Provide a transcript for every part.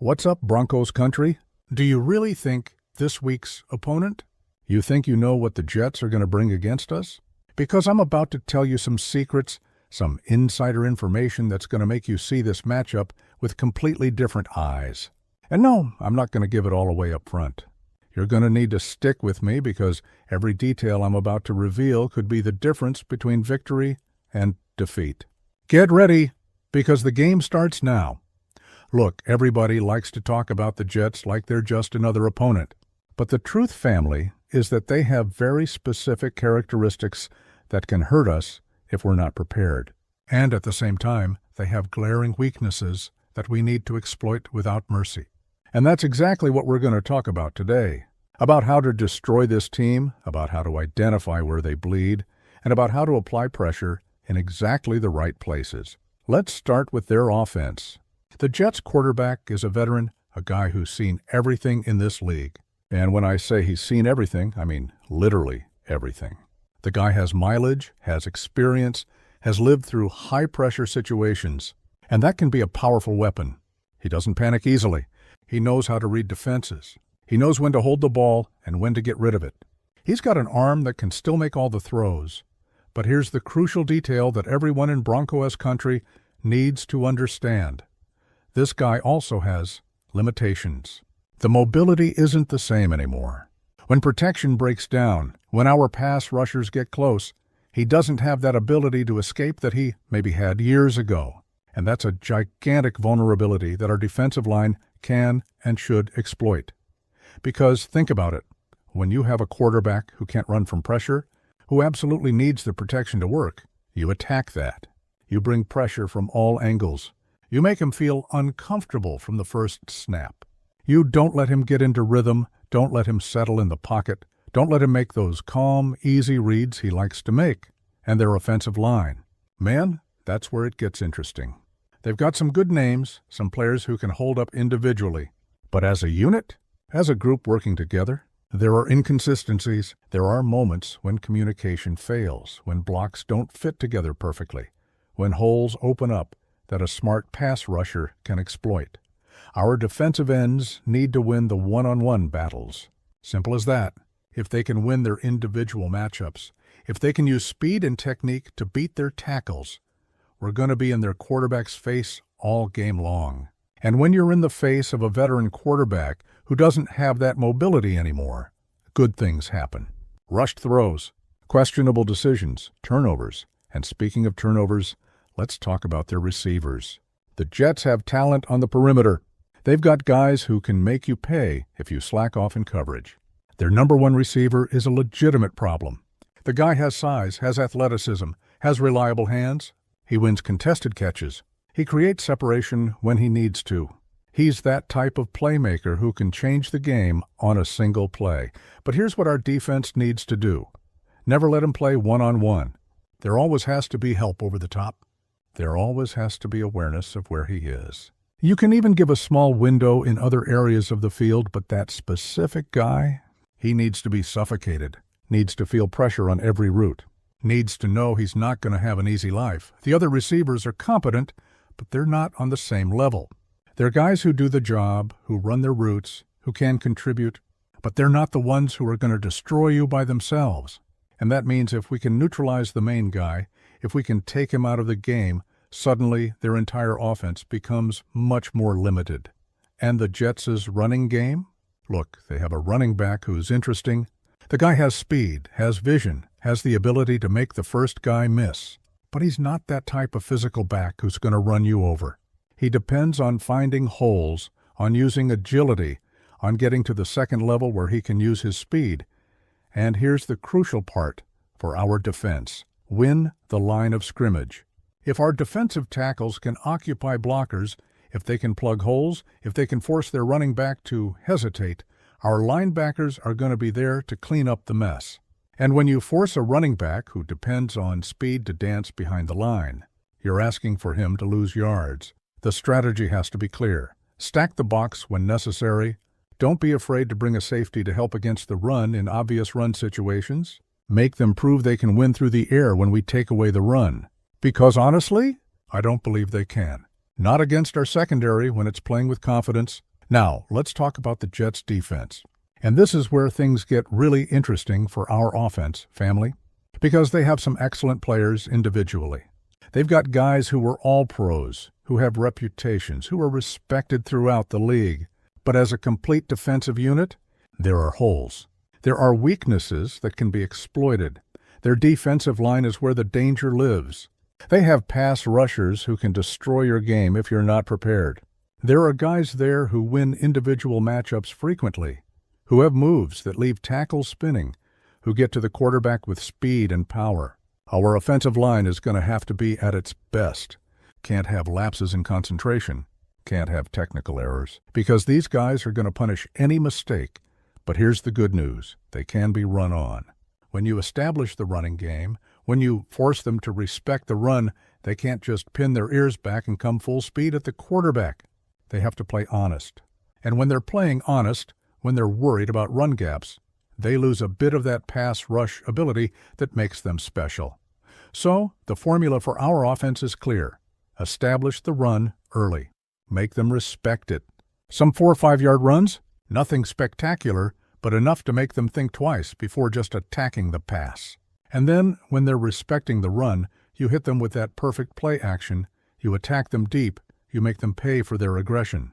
What's up, Broncos country? Do you really think this week's opponent? You think you know what the Jets are going to bring against us? Because I'm about to tell you some secrets, some insider information that's going to make you see this matchup with completely different eyes. And no, I'm not going to give it all away up front. You're going to need to stick with me because every detail I'm about to reveal could be the difference between victory and defeat. Get ready, because the game starts now. Look, everybody likes to talk about the Jets like they're just another opponent. But the truth, family, is that they have very specific characteristics that can hurt us if we're not prepared. And at the same time, they have glaring weaknesses that we need to exploit without mercy. And that's exactly what we're going to talk about today. About how to destroy this team, about how to identify where they bleed, and about how to apply pressure in exactly the right places. Let's start with their offense. The Jets quarterback is a veteran, a guy who's seen everything in this league. And when I say he's seen everything, I mean literally everything. The guy has mileage, has experience, has lived through high-pressure situations, and that can be a powerful weapon. He doesn't panic easily. He knows how to read defenses. He knows when to hold the ball and when to get rid of it. He's got an arm that can still make all the throws. But here's the crucial detail that everyone in Broncos country needs to understand. This guy also has limitations. The mobility isn't the same anymore. When protection breaks down, when our pass rushers get close, he doesn't have that ability to escape that he maybe had years ago. And that's a gigantic vulnerability that our defensive line can and should exploit. Because think about it, when you have a quarterback who can't run from pressure, who absolutely needs the protection to work, you attack that. You bring pressure from all angles. You make him feel uncomfortable from the first snap. You don't let him get into rhythm, don't let him settle in the pocket, don't let him make those calm, easy reads he likes to make. And their offensive line. Man, that's where it gets interesting. They've got some good names, some players who can hold up individually. But as a unit, as a group working together, there are inconsistencies. There are moments when communication fails, when blocks don't fit together perfectly, when holes open up that a smart pass rusher can exploit. Our defensive ends need to win the one-on-one battles. Simple as that. If they can win their individual matchups, if they can use speed and technique to beat their tackles, we're going to be in their quarterback's face all game long. And when you're in the face of a veteran quarterback who doesn't have that mobility anymore, good things happen. Rushed throws, questionable decisions, turnovers. And speaking of turnovers, let's talk about their receivers. The Jets have talent on the perimeter. They've got guys who can make you pay if you slack off in coverage. Their number one receiver is a legitimate problem. The guy has size, has athleticism, has reliable hands. He wins contested catches. He creates separation when he needs to. He's that type of playmaker who can change the game on a single play. But here's what our defense needs to do. Never let him play one-on-one. There always has to be help over the top. There always has to be awareness of where he is. You can even give a small window in other areas of the field, but that specific guy, he needs to be suffocated, needs to feel pressure on every route, needs to know he's not going to have an easy life. The other receivers are competent, but they're not on the same level. They're guys who do the job, who run their routes, who can contribute, but they're not the ones who are going to destroy you by themselves. And that means if we can neutralize the main guy, if we can take him out of the game, suddenly their entire offense becomes much more limited. And the Jets' running game? Look, they have a running back who's interesting. The guy has speed, has vision, has the ability to make the first guy miss. But he's not that type of physical back who's going to run you over. He depends on finding holes, on using agility, on getting to the second level where he can use his speed. And here's the crucial part for our defense. Win the line of scrimmage. If our defensive tackles can occupy blockers, if they can plug holes, if they can force their running back to hesitate, our linebackers are going to be there to clean up the mess. And when you force a running back who depends on speed to dance behind the line, you're asking for him to lose yards. The strategy has to be clear. Stack the box when necessary. Don't be afraid to bring a safety to help against the run in obvious run situations. Make them prove they can win through the air when we take away the run. Because honestly, I don't believe they can. Not against our secondary when it's playing with confidence, Now, let's talk about the Jets' defense. And this is where things get really interesting for our offense, family, because they have some excellent players individually. They've got guys who were all pros, who have reputations, who are respected throughout the league. But as a complete defensive unit, there are holes. There are weaknesses that can be exploited. Their defensive line is where the danger lives. They have pass rushers who can destroy your game if you're not prepared. There are guys there who win individual matchups frequently, who have moves that leave tackles spinning, who get to the quarterback with speed and power. Our offensive line is going to have to be at its best. Can't have lapses in concentration. Can't have technical errors, because these guys are going to punish any mistake. But here's the good news. They can be run on. When you establish the running game, when you force them to respect the run, they can't just pin their ears back and come full speed at the quarterback. They have to play honest. And when they're playing honest, when they're worried about run gaps, they lose a bit of that pass rush ability that makes them special. So, the formula for our offense is clear. Establish the run early. Make them respect it. Some 4 or 5 yard runs? Nothing spectacular, but enough to make them think twice before just attacking the pass. And then, when they're respecting the run, you hit them with that perfect play action, you attack them deep, you make them pay for their aggression.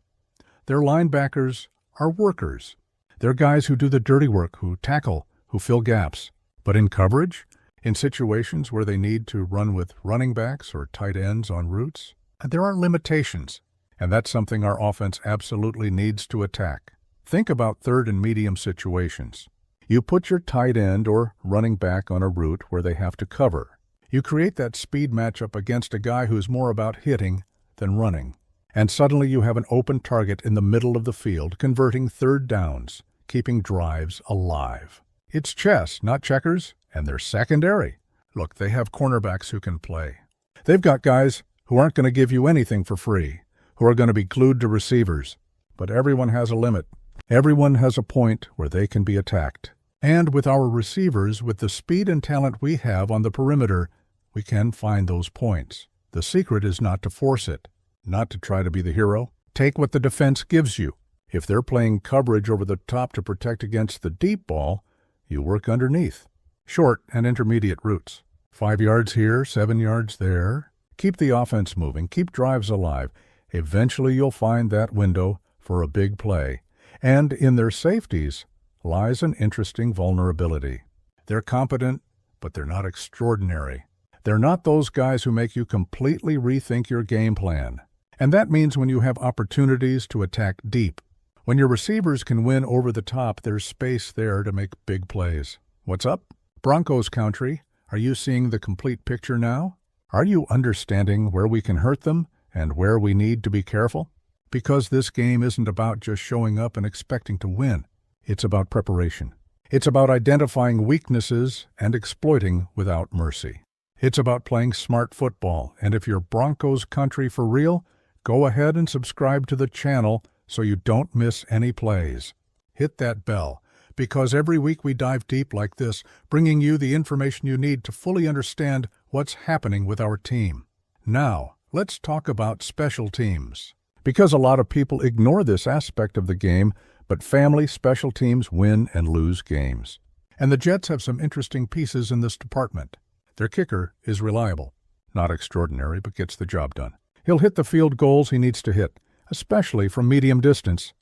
Their linebackers are workers. They're guys who do the dirty work, who tackle, who fill gaps. But in coverage, in situations where they need to run with running backs or tight ends on routes, there are limitations. And that's something our offense absolutely needs to attack. Think about third and medium situations. You put your tight end or running back on a route where they have to cover. You create that speed matchup against a guy who's more about hitting than running. And suddenly you have an open target in the middle of the field, converting third downs, keeping drives alive. It's chess, not checkers, and they're secondary. Look, they have cornerbacks who can play. They've got guys who aren't going to give you anything for free, who are going to be glued to receivers. But everyone has a limit. Everyone has a point where they can be attacked. And with our receivers, with the speed and talent we have on the perimeter, we can find those points. The secret is not to force it, not to try to be the hero. Take what the defense gives you. If they're playing coverage over the top to protect against the deep ball, you work underneath. Short and intermediate routes. 5 yards here, 7 yards there. Keep the offense moving. Keep drives alive. Eventually you'll find that window for a big play. And in their safeties lies an interesting vulnerability. They're competent, but they're not extraordinary. They're not those guys who make you completely rethink your game plan. And that means when you have opportunities to attack deep. When your receivers can win over the top, there's space there to make big plays. What's up? Broncos country, are you seeing the complete picture now? Are you understanding where we can hurt them and where we need to be careful? Because this game isn't about just showing up and expecting to win. It's about preparation. It's about identifying weaknesses and exploiting without mercy. It's about playing smart football, and if you're Broncos country for real, go ahead and subscribe to the channel so you don't miss any plays. Hit that bell, because every week we dive deep like this, bringing you the information you need to fully understand what's happening with our team. Now, let's talk about special teams. Because a lot of people ignore this aspect of the game, but family special teams win and lose games. And the Jets have some interesting pieces in this department. Their kicker is reliable. Not extraordinary, but gets the job done. He'll hit the field goals he needs to hit, especially from medium distance.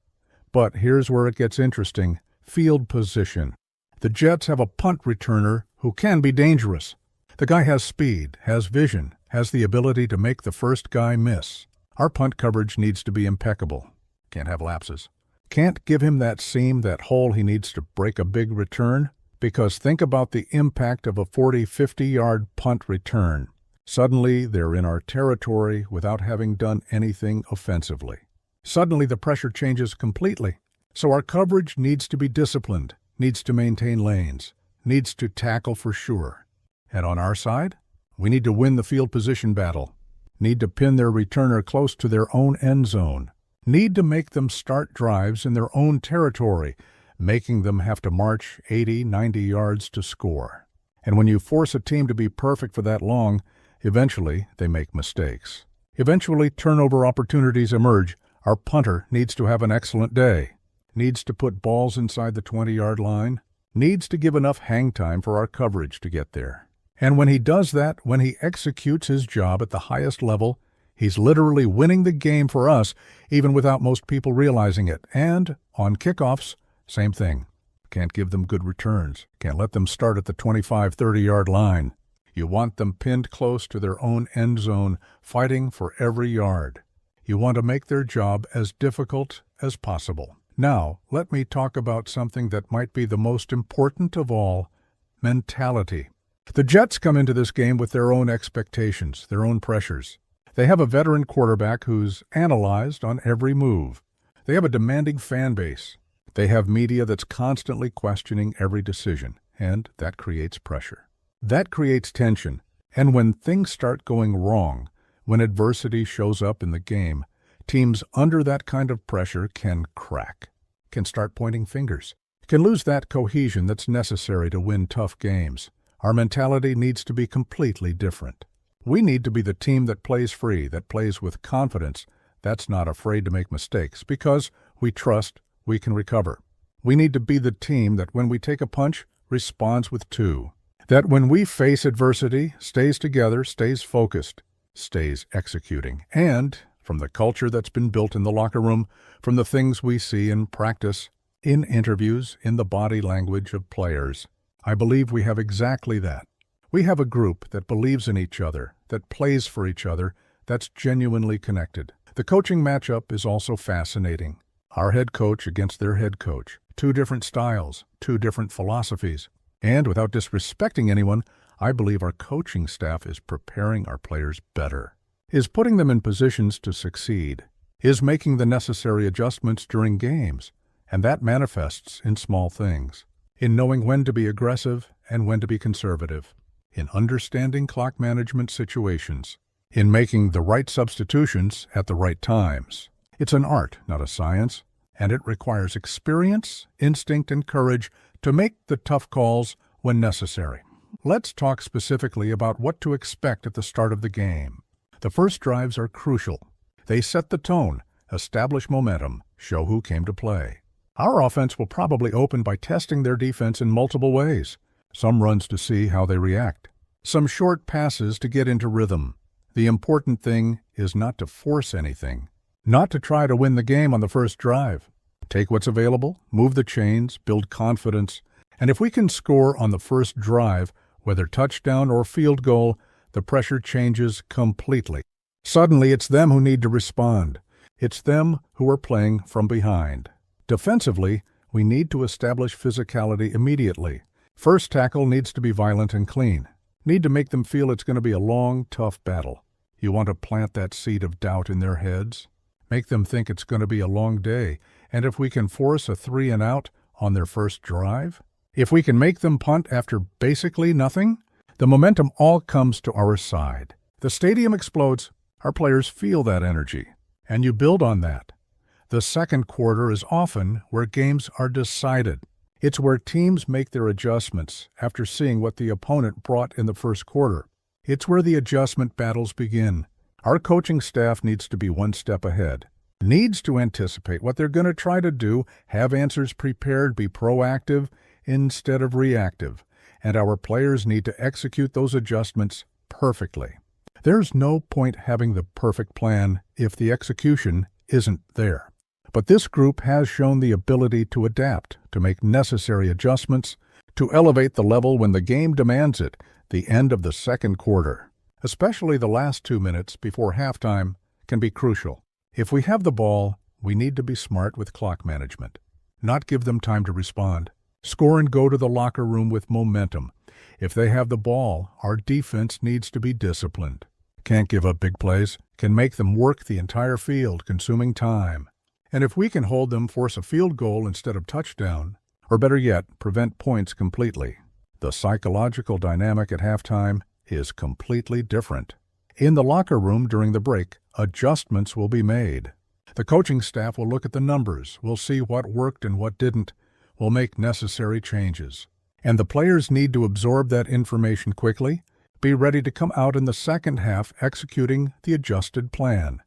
But here's where it gets interesting. Field position. The Jets have a punt returner who can be dangerous. The guy has speed, has vision, has the ability to make the first guy miss. Our punt coverage needs to be impeccable. Can't have lapses. Can't give him that seam, that hole he needs to break a big return, because think about the impact of a 40, 50-yard punt return. Suddenly, they're in our territory without having done anything offensively. Suddenly, the pressure changes completely. So our coverage needs to be disciplined, needs to maintain lanes, needs to tackle for sure. And on our side, we need to win the field position battle, need to pin their returner close to their own end zone, need to make them start drives in their own territory, making them have to march 80, 90 yards to score. And when you force a team to be perfect for that long, eventually they make mistakes. Eventually turnover opportunities emerge Our punter needs to have an excellent day, needs to put balls inside the 20-yard line, needs to give enough hang time for our coverage to get there. And when he does that, when he executes his job at the highest level, he's literally winning the game for us, even without most people realizing it. And on kickoffs, same thing. Can't give them good returns. Can't let them start at the 25, 30-yard line. You want them pinned close to their own end zone, fighting for every yard. You want to make their job as difficult as possible. Now, let me talk about something that might be the most important of all, mentality. The Jets come into this game with their own expectations, their own pressures. They have a veteran quarterback who's analyzed on every move. They have a demanding fan base. They have media that's constantly questioning every decision, and that creates pressure. That creates tension, and when things start going wrong, when adversity shows up in the game, teams under that kind of pressure can crack, can start pointing fingers, can lose that cohesion that's necessary to win tough games. Our mentality needs to be completely different. We need to be the team that plays free, that plays with confidence, that's not afraid to make mistakes, because we trust we can recover. We need to be the team that when we take a punch, responds with two. That when we face adversity, stays together, stays focused, stays executing. And from the culture that's been built in the locker room, from the things we see in practice, in interviews, in the body language of players, I believe we have exactly that. We have a group that believes in each other, that plays for each other, that's genuinely connected. The coaching matchup is also fascinating. Our head coach against their head coach. Two different styles, two different philosophies. And without disrespecting anyone, I believe our coaching staff is preparing our players better, is putting them in positions to succeed, is making the necessary adjustments during games, and that manifests in small things, in knowing when to be aggressive and when to be conservative, in understanding clock management situations, in making the right substitutions at the right times. It's an art, not a science, and it requires experience, instinct, and courage to make the tough calls when necessary. Let's talk specifically about what to expect at the start of the game. The first drives are crucial. They set the tone, establish momentum, show who came to play. Our offense will probably open by testing their defense in multiple ways. Some runs to see how they react. Some short passes to get into rhythm. The important thing is not to force anything, not to try to win the game on the first drive. Take what's available, move the chains, build confidence, and if we can score on the first drive, whether touchdown or field goal, the pressure changes completely. Suddenly, it's them who need to respond. It's them who are playing from behind. Defensively, we need to establish physicality immediately. First tackle needs to be violent and clean. Need to make them feel it's going to be a long, tough battle. You want to plant that seed of doubt in their heads. Make them think it's going to be a long day, and if we can force a 3 and out on their first drive, if we can make them punt after basically nothing, the momentum all comes to our side. The stadium explodes, our players feel that energy, and you build on that. The second quarter is often where games are decided. It's where teams make their adjustments after seeing what the opponent brought in the first quarter. It's where the adjustment battles begin. Our coaching staff needs to be one step ahead, needs to anticipate what they're going to try to do, have answers prepared, be proactive instead of reactive, and our players need to execute those adjustments perfectly. There's no point having the perfect plan if the execution isn't there. But this group has shown the ability to adapt, to make necessary adjustments, to elevate the level when the game demands it. The end of the second quarter, especially the last 2 minutes before halftime, can be crucial. If we have the ball, we need to be smart with clock management, not give them time to respond. Score and go to the locker room with momentum. If they have the ball, our defense needs to be disciplined. Can't give up big plays, can make them work the entire field, consuming time. And if we can hold them force a field goal instead of touchdown, or better yet, prevent points completely, the psychological dynamic at halftime is completely different. In the locker room during the break, adjustments will be made. The coaching staff will look at the numbers, will see what worked and what didn't, will make necessary changes. And the players need to absorb that information quickly, be ready to come out in the second half executing the adjusted plan.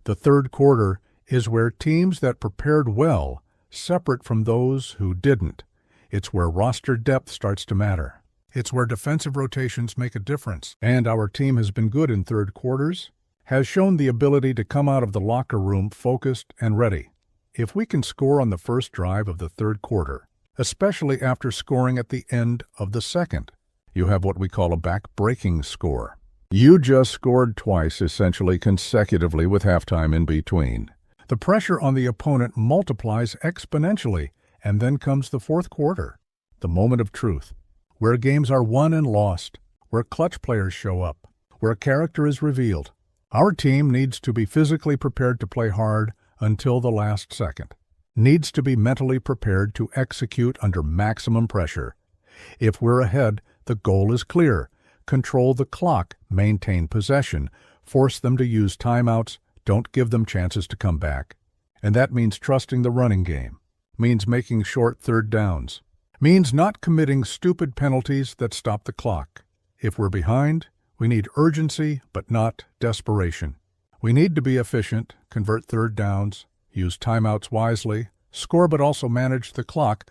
The third quarter is where teams that prepared well separate from those who didn't. It's where roster depth starts to matter. It's where defensive rotations make a difference. And our team has been good in third quarters, has shown the ability to come out of the locker room focused and ready. If we can score on the first drive of the third quarter, especially after scoring at the end of the second, you have what we call a back-breaking score. You just scored twice, essentially consecutively, with halftime in between. The pressure on the opponent multiplies exponentially, and then comes the fourth quarter, the moment of truth, where games are won and lost, where clutch players show up, where character is revealed. Our team needs to be physically prepared to play hard until the last second, needs to be mentally prepared to execute under maximum pressure. If we're ahead, the goal is clear. Control the clock, maintain possession, force them to use timeouts, don't give them chances to come back. And that means trusting the running game, means making short third downs, means not committing stupid penalties that stop the clock. If we're behind, we need urgency but not desperation. We need to be efficient, convert third downs, use timeouts wisely, score but also manage the clock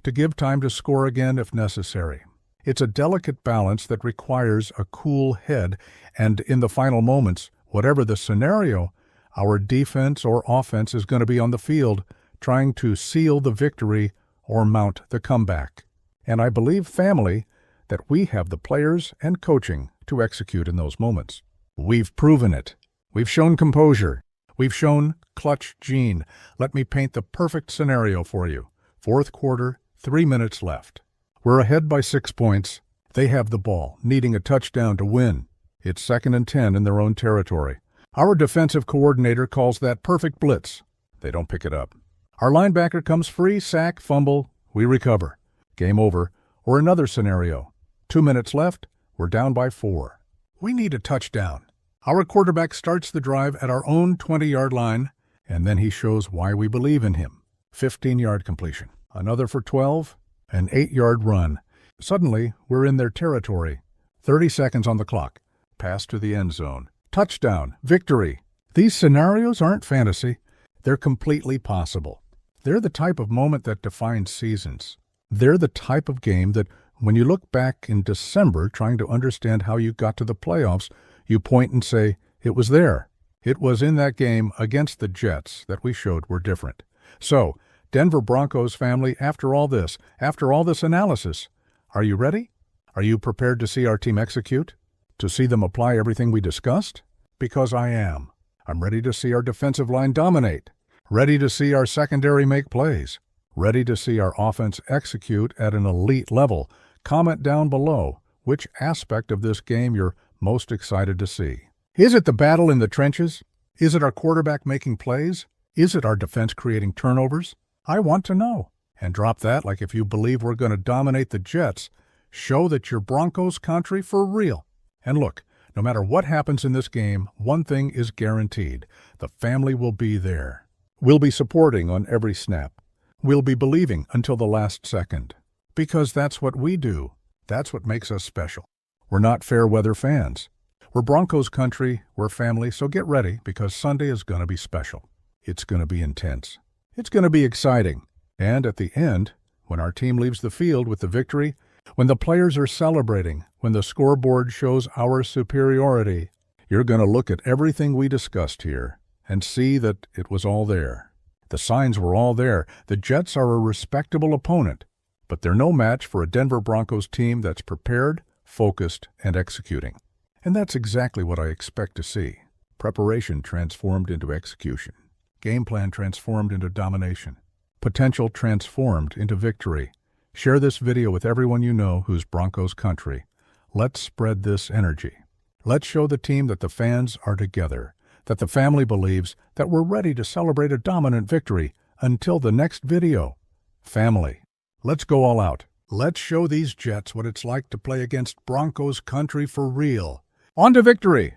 to give time to score again if necessary. It's a delicate balance that requires a cool head, and in the final moments, whatever the scenario, our defense or offense is going to be on the field trying to seal the victory or mount the comeback. And I believe, family, that we have the players and coaching to execute in those moments. We've proven it. We've shown composure. We've shown clutch gene. Let me paint the perfect scenario for you. Fourth quarter, 3 minutes left. We're ahead by 6 points. They have the ball, needing a touchdown to win. It's 2nd and 10 in their own territory. Our defensive coordinator calls that perfect blitz. They don't pick it up. Our linebacker comes free, sack, fumble. We recover. Game over. Or another scenario. 2 minutes left. We're down by 4. We need a touchdown. Our quarterback starts the drive at our own 20-yard line, and then he shows why we believe in him. 15-yard completion. Another for 12. An 8-yard run. Suddenly, we're in their territory. 30 seconds on the clock. Pass to the end zone. Touchdown. Victory. These scenarios aren't fantasy. They're completely possible. They're the type of moment that defines seasons. They're the type of game that, when you look back in December trying to understand how you got to the playoffs, you point and say, it was there. It was in that game against the Jets that we showed we're different. So, Denver Broncos family, after all this analysis, are you ready? Are you prepared to see our team execute? To see them apply everything we discussed? Because I am. I'm ready to see our defensive line dominate. Ready to see our secondary make plays. Ready to see our offense execute at an elite level. Comment down below which aspect of this game you're most excited to see. Is it the battle in the trenches? Is it our quarterback making plays? Is it our defense creating turnovers? I want to know. And drop that like if you believe we're going to dominate the Jets. Show that you're Broncos country for real. And look, no matter what happens in this game, one thing is guaranteed. The family will be there. We'll be supporting on every snap. We'll be believing until the last second. Because that's what we do. That's what makes us special. We're not fair weather fans. We're Broncos country, we're family, so get ready because Sunday is going to be special. It's going to be intense. It's going to be exciting. And at the end, when our team leaves the field with the victory, when the players are celebrating, when the scoreboard shows our superiority, you're going to look at everything we discussed here and see that it was all there. The signs were all there. The Jets are a respectable opponent, but they're no match for a Denver Broncos team that's prepared, focused, and executing. And that's exactly what I expect to see. Preparation transformed into execution. Game plan transformed into domination. Potential transformed into victory. Share this video with everyone you know who's Broncos country. Let's spread this energy. Let's show the team that the fans are together, that the family believes that we're ready to celebrate a dominant victory until the next video. Family, let's go all out. Let's show these Jets what it's like to play against Broncos country for real. On to victory!